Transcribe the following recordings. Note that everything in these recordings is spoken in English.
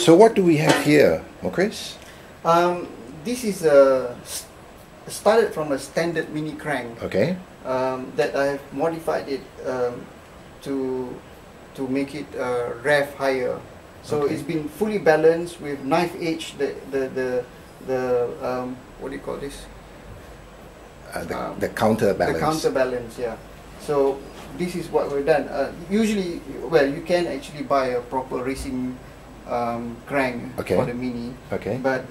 So what do we have here, Mukris? This is started from a standard mini crank. Okay. That I have modified it to make it rev higher. So Okay. it's been fully balanced with knife edge. The what do you call this? The counterbalance. The counterbalance, yeah. So this is what we've done. Usually, well, you can actually buy a proper racing crank for the Mini. Okay. But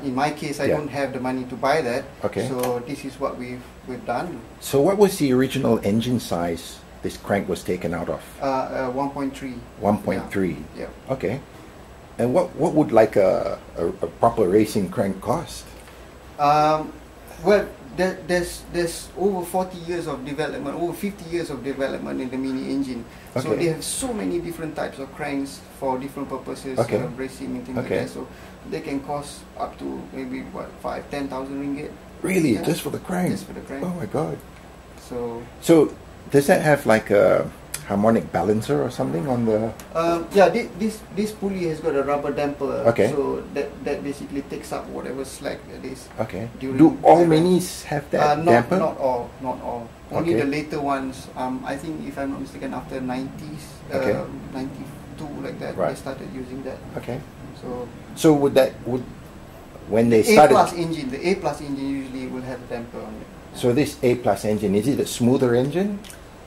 in my case, I don't have the money to buy that. Okay. So this is what we've done. So what was the original engine size this crank was taken out of? 1.3. 1.3. Yeah. Okay. And what would like a proper racing crank cost? Well, there's over 40 years of development, over 50 years of development in the Mini engine. Okay. So they have so many different types of cranks for different purposes, Okay. racing and things Okay. like that. So they can cost up to maybe what 5,000-10,000 ringgit. Really? Yeah. Just for the crank? Just for the crank. Oh my God. So does that have like a harmonic balancer or something on the? yeah, this pulley has got a rubber damper. Okay. So that basically takes up whatever slack that is. Okay. During Do all the- minis have that not damper? not all. Only Okay. the later ones. I think if I'm not mistaken, after 90s, Okay. 92 like that, Right. they started using that. Okay. So Would when they A started? plus engine, the A plus engine usually will have a damper on it. So this A plus engine, is it a smoother engine?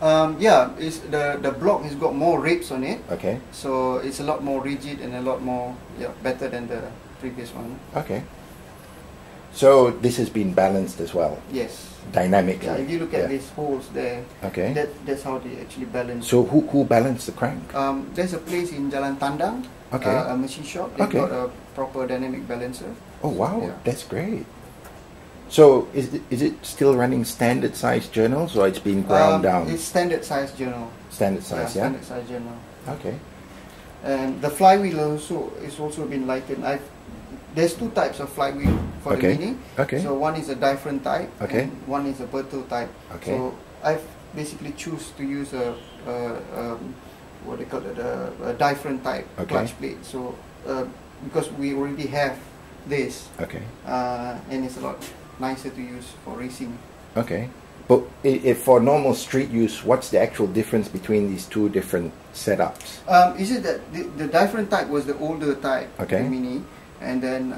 Yeah, it's the block has got more ribs on it, Okay. so it's a lot more rigid and a lot more better than the previous one. Okay. So this has been balanced as well, Yes. dynamically. Yeah, if you look at these holes there, Okay. that's how they actually balance. So who balanced the crank? There's a place in Jalan Tandang, Okay. a machine shop. They've Okay. got a proper dynamic balancer. Oh wow, Yeah. that's great. So is it still running standard size journals or it's been ground down? It's standard size journal. Standard size, yeah. Standard size journal. Okay. And the flywheel is also been lightened. There's two types of flywheel for Okay. the Mini. Okay. So one is a diaphragm type, Okay. and one is a Berthold type. Okay. So I've basically choose to use a what they call it, a diaphragm type Okay. clutch plate. So because we already have this, Okay. and it's a lot nicer to use for racing. Okay. But if for normal street use, what's the actual difference between these two different setups? Is it that the diaphragm type was the older type, Okay. the Mini, and then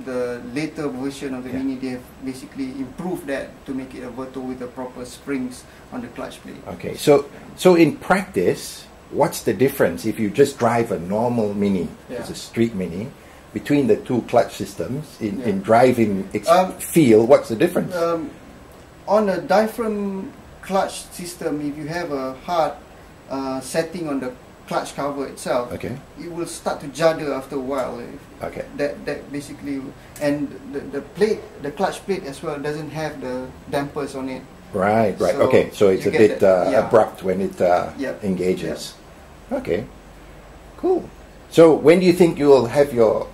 the later version of the Yeah. Mini, they have basically improved that to make it a Berthold with the proper springs on the clutch plate. Okay. So in practice, what's the difference if you just drive a normal Mini, it's a street Mini, between the two clutch systems in driving feel? What's the difference? On a diaphragm clutch system, if you have a hard setting on the clutch cover itself, Okay. it will start to judder after a while. Okay. That basically, and the plate, the clutch plate as well, doesn't have the dampers on it. Right. So Okay. So it's you a get bit that, abrupt when it Yep. engages. Okay. Cool. So when do you think you will have your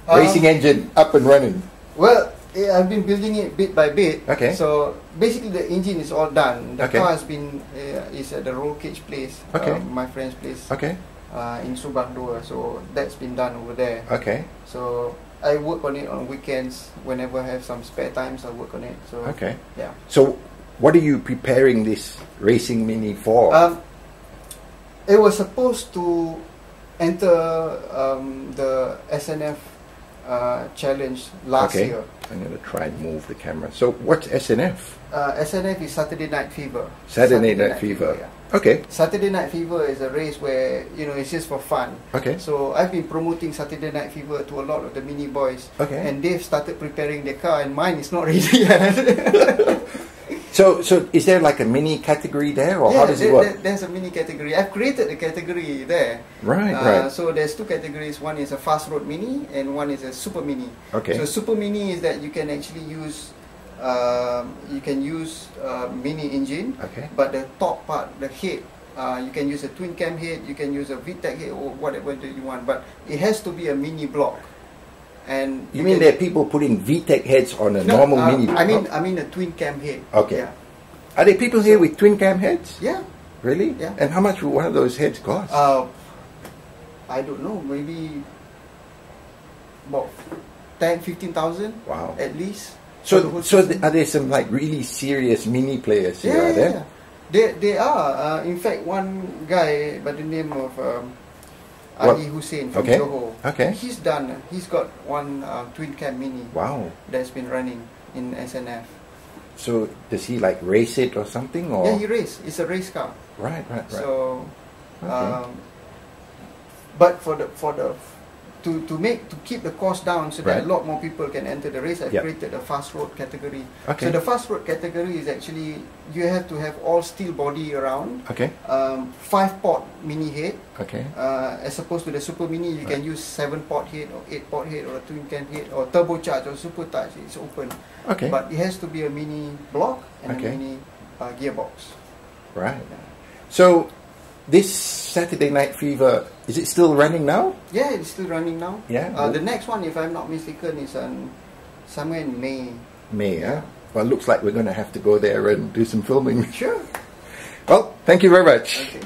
racing engine up and running? Well, I've been building it bit by bit. Okay. So basically, the engine is all done. The Okay. car has been is at the roll cage place. Okay. My friend's place. Okay. In Subang Dua. So that's been done over there. Okay. So I work on it on weekends. Whenever I have some spare times, I work on it. So Okay. yeah. So what are you preparing this racing Mini for? It was supposed to enter the SNF challenge last Okay. year. I'm going to try and move the camera. So what's SNF? SNF is Saturday Night Fever. Saturday Night Fever. Yeah. Okay. Saturday Night Fever is a race where it's just for fun. Okay. So I've been promoting Saturday Night Fever to a lot of the Mini boys. Okay. And they've started preparing their car, and mine is not ready yet. So is there like a Mini category there, or how does it work? There's a Mini category. I've created a category there. Right. So there's two categories. One is a fast road Mini, and one is a super Mini. Okay. So super Mini is that you can actually use Mini engine. Okay. But the top part, the head, you can use a twin cam head, you can use a VTEC head, or whatever that you want. But it has to be a Mini block. And You mean there are people putting VTEC heads on a normal Mini? I mean a twin cam head. Okay. Yeah. Are there people here with twin cam heads? Yeah. Really? Yeah. And how much would one of those heads cost? I don't know, maybe about 10-15,000. Wow. At least. So are there some like really serious mini players here? Yeah, are there? They are. In fact, one guy by the name of Ali Hussein from Johor. Okay. He's got one twin cam mini. Wow. That's been running in SNF. So does he like race it or something? Or? Yeah, he race. It's a race car. Right. So, but to keep the cost down so that a lot more people can enter the race, I've created a fast road category. Okay. So the fast road category is actually, you have to have all steel body around. Okay. 5-port mini head. Okay. As opposed to the super mini, you can use 7-port head or 8-port head or a twin cam head or turbocharged or supercharged. It's open. Okay. But it has to be a mini block and a mini gearbox. Right. Yeah. So this Saturday Night Fever, is it still running now? Yeah, it's still running now. Yeah. The next one, if I'm not mistaken, is somewhere in May. May, yeah. Well, it looks like we're going to have to go there and do some filming. Sure. Well, thank you very much. Okay.